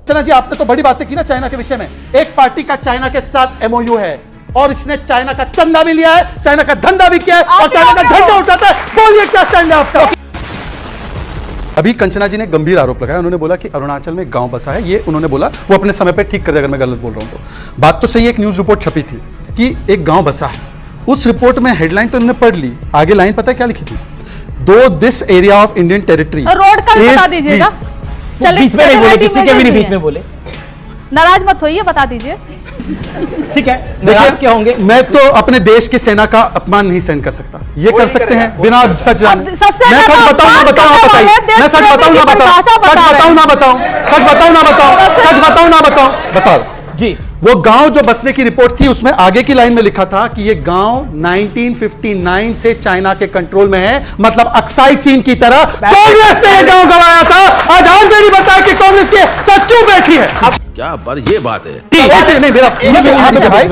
चना जी, आपने तो बड़ी बातें की ना चाइना के विषय में। एक पार्टी का चाइना के साथ एमओयू है और इसने चाइना का चंदा भी लिया है, चाइना का धंधा भी किया है और चाइना का झंडा उठाता है। बोलिए क्या स्टैंड है आपका? अभी कंचना जी ने गंभीर आरोप लगाया। उन्होंने बोला कि अरुणाचल में गांव बसा है। ये उन्होंने बोला, वो अपने समय पे ठीक कर दे अगर मैं गलत बोल रहा हूं तो। बात तो सही है, एक न्यूज रिपोर्ट छपी थी कि एक गांव बसा है। उस रिपोर्ट में हेडलाइन तो उन्होंने पढ़ ली, आगे लाइन पता है क्या लिखी थी? दो this area of Indian territory. Road का बता दीजिएगा। बीच में नहीं बोले, किसी के भी बीच में बोले। नाराज मत होइए, बता दीजिए। ठीक है, नाराज क्या होंगे? मैं तो अपने देश की सेना का अपमान नहीं सहन कर सकता। ये कर सकते हैं बिना सच जाने। मैं सच बताऊं ना बताऊं, आप बताइए। मैं सच बताऊं ना बताऊं, सच बताऊं ना बताऊं, सच बताऊं ना बताऊं, सच बताऊं ना बताऊं, बताओ जी। वो गांव जो बसने की रिपोर्ट थी उसमें आगे की लाइन में लिखा था कि ये गांव 1959 से चाइना के कंट्रोल में है। मतलब अक्साई चीन की तरह कांग्रेस ने ये गांव गंवाया था। आज आरजेडी बताया कि कांग्रेस के साथ क्यों बैठी है। क्या बात, ये बात है। नहीं, मेरा भाई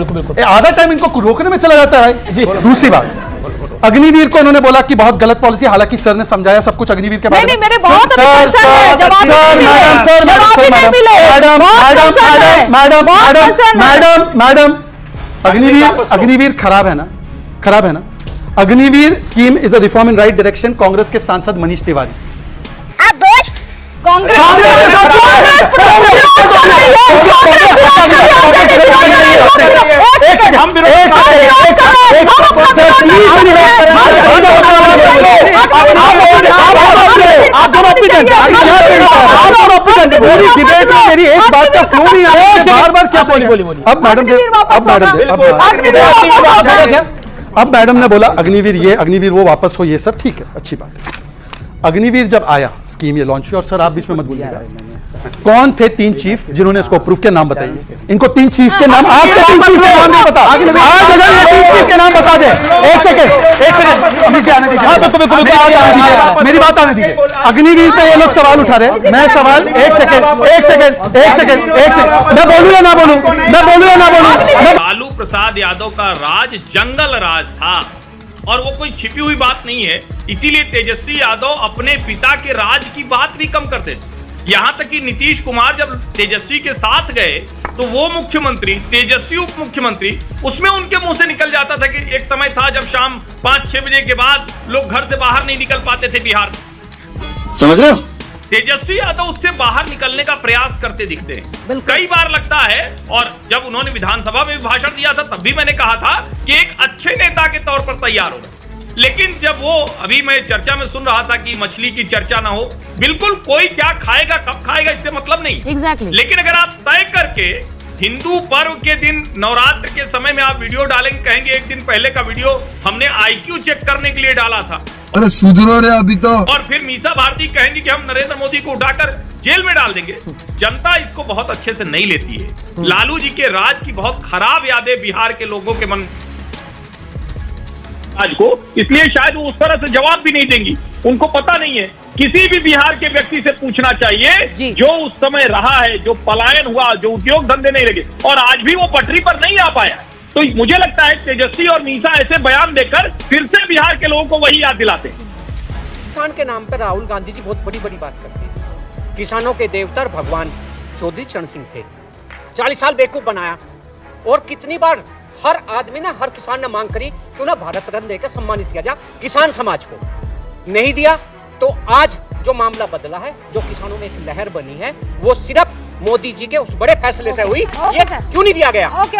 आधा टाइम इनको रोकने में चला जाता है भाई। दूसरी बात, अग्निवीर को उन्होंने बोला कि बहुत गलत पॉलिसी, हालांकि सर ने समझाया सब कुछ अग्निवीर के बारे में। नहीं, मेरे बहुत मैडम, अग्निवीर खराब है ना, खराब है ना। Agniveer scheme is a reform in right direction. Congress के सांसद मनीष तिवारी डिबेट में मेरी एक बात का फ्लो नहीं आ रहा है, बार-बार क्या बोली। अब मैडम ने बोला अग्निवीर वो वापस हो, ये सब ठीक है, अच्छी बात है। अग्निवीर जब आया, स्कीम ये लॉन्च हुई, और सर आप बीच में मत बोलिएगा, कौन थे 3 चीफ जिन्होंने इसको अप्रूव किया? नाम बताइए इनको। 3 चीफ के नाम, आज के 3 चीफ के नाम नहीं पता। आज अगर ये 3 चीफ के नाम बता दे। एक सेकंड अभी से आने दीजिए, मेरी बात आने दीजिए। अग्निवीर पे ये लोग सवाल उठा रहे, मैं सवाल एक सेकंड मैं बोलूं या ना बोलूं? लालू प्रसाद यादव का राज जंगल राज था और वो कोई छिपी हुई बात नहीं है। इसीलिए तेजस्वी यादव अपने पिता के राज की बात भी कम करते थे। यहां तक कि नीतीश कुमार जब तेजस्वी के साथ गए तो वो मुख्यमंत्री, तेजस्वी उप मुख्यमंत्री, उसमें उनके मुंह से निकल जाता था कि एक समय था जब शाम 5-6 बजे के बाद लोग घर से बाहर नहीं निकल पाते थे बिहार में। समझ रहे हो? तेजस्वी यादव उससे बाहर निकलने का प्रयास करते दिखते हैं। कई बार लगता है, और जब उन्होंने विधानसभा में भाषण दिया था तब भी मैंने कहा था कि एक अच्छे नेता के तौर पर तैयार हो गए। लेकिन जब वो, अभी मैं चर्चा में सुन रहा था कि मछली की चर्चा ना हो, बिल्कुल कोई क्या खाएगा कब खाएगा इससे मतलब नहीं। Exactly. लेकिन अगर आप तय करके हिंदू पर्व के दिन नवरात्र के समय में आप वीडियो डालेंगे, कहेंगे एक दिन पहले का वीडियो हमने आईक्यू चेक करने के लिए डाला था, अरे सुधरो रे अभी तो, और फिर मीसा भारती कहेंगी कि हम नरेंद्र मोदी को उठाकर जेल में डाल देंगे। जनता इसको बहुत अच्छे से नहीं लेती है। लालू जी के राज की बहुत खराब यादें बिहार के लोगों के मन आज को, इसलिए शायद वो उस तरह से जवाब भी नहीं देंगी। उनको पता नहीं है। किसी भी बिहार के व्यक्ति से पूछना चाहिए जो उस समय रहा है, जो पलायन हुआ, जो उद्योग धंधे नहीं लगे और आज भी वो पटरी पर नहीं आ पाया। तो मुझे लगता है तेजस्वी और मीसा ऐसे बयान देकर फिर से बिहार के लोगों को वही याद दिलाते हैं। किसान के नाम पर राहुल गांधी जी बहुत बड़ी बात करते हैं। किसानों के देवता और भगवान चौधरी चरण सिंह थे। 40 साल बेवकूफ बनाया और कितनी बार हर आदमी ने, हर किसान ने मांग करी कि उन्हें भारत रत्न देकर सम्मानित किया जाए, किसान समाज को नहीं दिया। तो आज जो मामला बदला है, जो किसानों में एक लहर बनी है, वो सिर्फ मोदी जी के उस बड़े फैसले से हुई। ये क्यों नहीं दिया गया? ओके।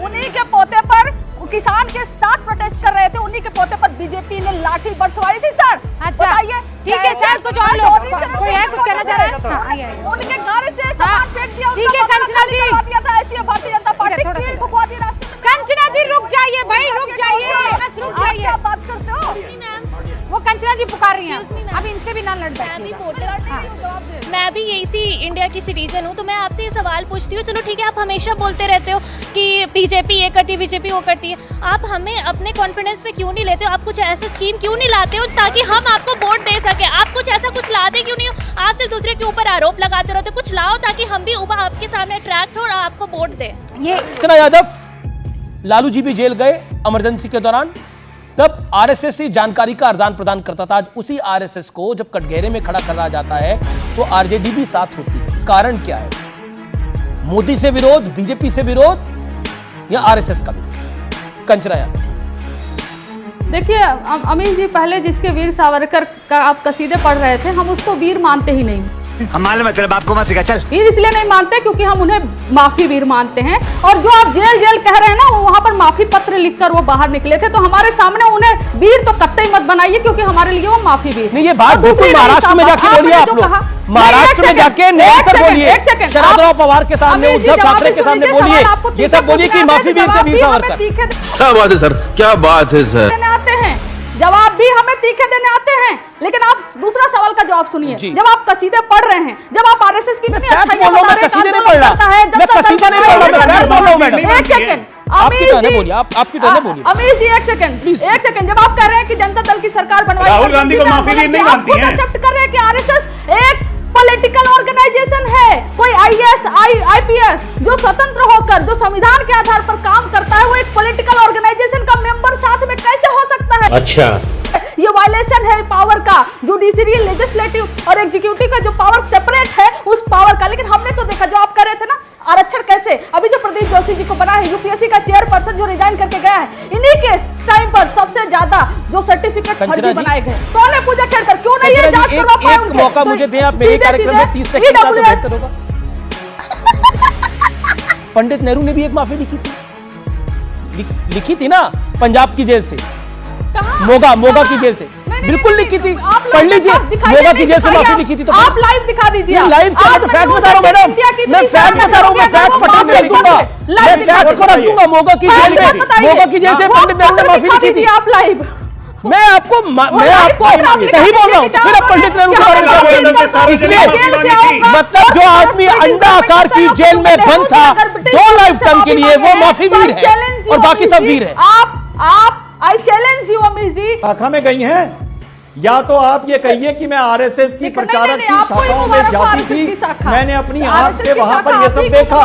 उन्हीं के पोते पर किसान के साथ प्रोटेस्ट कर रहे थे, उन्हीं के पोते पर बीजेपी ने लाठी बरसवाई थी। सर अच्छा, बताइए। ठीक है सर, कुछ और लोग कोई है कुछ कहना चाह रहा है? उनके घर से सामान फेंक दिया। ठीक है कंचना जी, ऐसी भारतीय जनता पार्टी ठुकवा दी रास्ते में। कंचना जी रुक जाइए भाई, रुक जाइए, बस रुक जाइए। क्या बात करते हो? वो कंचना जी पुकार रही हैं, अब इनसे भी ना लड़ बैठिएगा। मैं भी यही सी इंडिया की सिटीजन हूँ, तो मैं आपसे ये सवाल पूछती हूँ। चलो ठीक है, आप हमेशा बोलते रहते हो कि बीजेपी ये करती है, बीजेपी वो करती है। आप हमें अपने कॉन्फिडेंस पे क्यों नहीं लेते हो? आप कुछ ऐसा स्कीम क्यों नहीं लाते हो ताकि हम आपको वोट दे सके? आप कुछ ऐसा कुछ लाते क्यों नहीं हो? आप सिर्फ दूसरे के ऊपर आरोप लगाते रहते हो। कुछ लाओ ताकि हम भी आपके सामने अट्रैक्ट हो और आपको वोट दे। ये यादव, लालू जी भी जेल गए इमरजेंसी के दौरान, तब आरएसएस से जानकारी का आदान प्रदान करता था। आज उसी आरएसएस को जब कटघरे में खड़ा करा जाता है तो आरजेडी भी साथ होती है। कारण क्या है? मोदी से विरोध, बीजेपी से विरोध या आरएसएस का विरोध? कंचना यादव। देखिए अमीर जी, पहले जिसके वीर सावरकर का आप कसीदे पढ़ रहे थे, हम उसको वीर मानते ही नहीं। हम मालूम है, तेरे बाप को मत सिखा। चल, वीर इसलिए नहीं मानते क्योंकि हम उन्हें माफी वीर मानते हैं। और जो आप जेल जेल कह रहे हैं ना, वहां पर माफी पत्र लिखकर वो बाहर निकले थे, तो हमारे सामने उन्हें वीर तो कतई मत बनाइए, क्योंकि हमारे लिए वो माफी वीर। नहीं, ये बात बिल्कुल महाराष्ट्र में जाके बोलिए आप लोग। महाराष्ट्र में जाके निरंतर बोलिए, शरदराव पवार के सामने, उद्धव ठाकरे के सामने बोलिए, ये सब बोलिए कि माफी वीर थे वीर सावरकर। क्या बात है सर, क्या बात है सर। आते हैं जवाब भी हमें तीखे देने आते हैं, लेकिन आप दूसरा सवाल का जवाब सुनिए। जब आप कसीदे पढ़ रहे हैं, जब आप आरएसएस की इतनी अच्छाइयां बता रहे हैं, मैं कसीदे नहीं पढ़ रहा, मैं कसीदा नहीं पढ़ रहा, मैं फैक्ट बोल रहा हूं मैडम। एक सेकंड, आपकी टर्न है, बोलिए, आपकी टर्न है, बोलिए। अमीर जी एक सेकंड, जब आप कह रहे हैं कि जनता दल की सरकार बनवाई, राहुल गांधी को माफी वीर नहीं मानती है। एक्सेप्ट कर रहे हैं कि आरएसएस एक पॉलिटिकल ऑर्गेनाइजेशन है, कोई आईएएस आईपीएस जो स्वतंत्र होकर, जो संविधान के आधार पर काम करता है, वो एक पॉलिटिकल ऑर्गेनाइजेशन का मेंबर साथ में कैसे हो सकता है? अच्छा, ये वायलेशन है पावर का, जुडिशरी, लेजिस्लेटिव और एग्जीक्यूटिव का जो पावर सेपरेट है उस पावर का। लेकिन हमने तो देखा, जो आप कर रहे थे ना, आरक्षण कैसे, अभी जो प्रदीप जोशी जी को बना है यूपीएससी का चेयरपर्सन, जो रिजाइन करके गया है, इन्हीं के टाइम पर सबसे ज्यादा जो सर्टिफिकेट फर्जी बनाए गए। कौन है पूजा खेड़कर? क्यों नहीं है जांच करवा पाए? एक मौका मुझे दें आप, मेरे कार्यक्रम में 30 सेकंड का तो बेहतर होगा। पंडित नेहरू ने भी एक माफी लिखी थी ना, पंजाब की जेल से, मोगा की जेल से, बिल्कुल लिखी थी, पढ़ लीजिए। मोगा की जेल से माफी लिखी थी, तो आप लाइव दिखा दीजिए। लाइव क्या, मैं तो फैक्ट बता रहा हूं मैडम, मैं फैक्ट बता रहा हूं, मैं फैक्ट पटक के दूंगा, मैं फैक्ट को रख दूंगा। मोगा की जेल से पंडित नेहरू ने माफी लिखी थी। आप लाइव, मैं आपको सही बोल रहा हूं, तो फिर आप पंडित नेहरू के बारे में क्या बोल रहे हैं? इसलिए मतलब जो आदमी अंडा आकार की जेल में बंद था 2 लाइफ टाइम के लिए, वो माफी वीर है और बाकी सब वीर है। आप आई चैलेंज यू अमीर जी। शाखा में गई हैं, या तो आप ये कहिए कि मैं आरएसएस की प्रचारक की शाखाओं में जाती थी, मैंने अपनी आंख से वहां पर ये सब देखा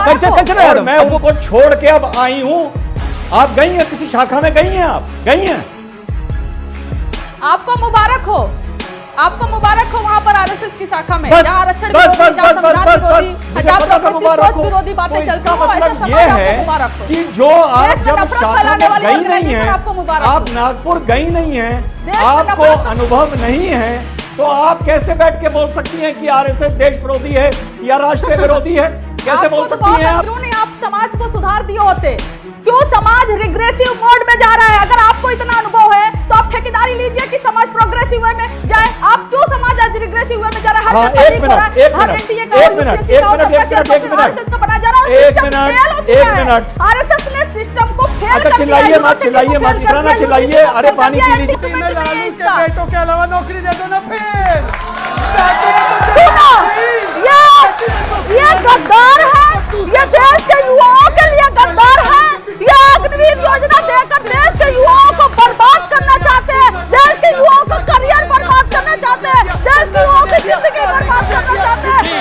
और मैं उनको छोड़ के अब आई हूं। आप गई हैं किसी शाखा में, गई हैं आप, गई हैं? आपको मुबारक हो, आपको मुबारक हो वहां पर आरएसएस की शाखा में, बस जहां आरक्षण बस विरोधी, बस जहां बस संविधान बस बस विरोधी, जहां प्रोग्रेसिव विरोधी बातें तो चलती इसका हैं, ऐसा मतलब समाज ये आपको है मुबारक हो। कि जो आप देश में जब नफरत शाखा फैलाने में वाली गई नहीं ऑर्गेनाइजेशन है, आपको मुबारक आप हो। नागपुर गई नहीं है, देश में आपको नफरत- अनुभव नहीं है, तो आप कैसे बैठ के बोल सकती हैं कि आरएसएस देश विरोधी है या राष्ट्र विरोधी है? कैसे बोल सकती हैं आप? क्यों नहीं आप समाज को सुधार दिए होते? क्यों समाज रिग्रेसिव मोड में जा रहा है? अगर आपको इतना अनुभव है तो आप ठेकेदारी लीजिए कि समाज प्रोग्रेसिव वे में जाए। आप क्यों समाज आज रिग्रेसिव वे में जा रहा है? हाँ, एक मिनट आरएसएस ने सिस्टम को फेल अच्छा, चिल्लाइए मत, इतना ना चिल्लाइए। अरे पानी पी लीजिए। लालू के बेटों के अलावा नौकरी दे दो ना फिर। सुनो, ये गद्दार है, ये देश के युवाओं के लिए गद्दार है। ये अग्निवीर योजना देख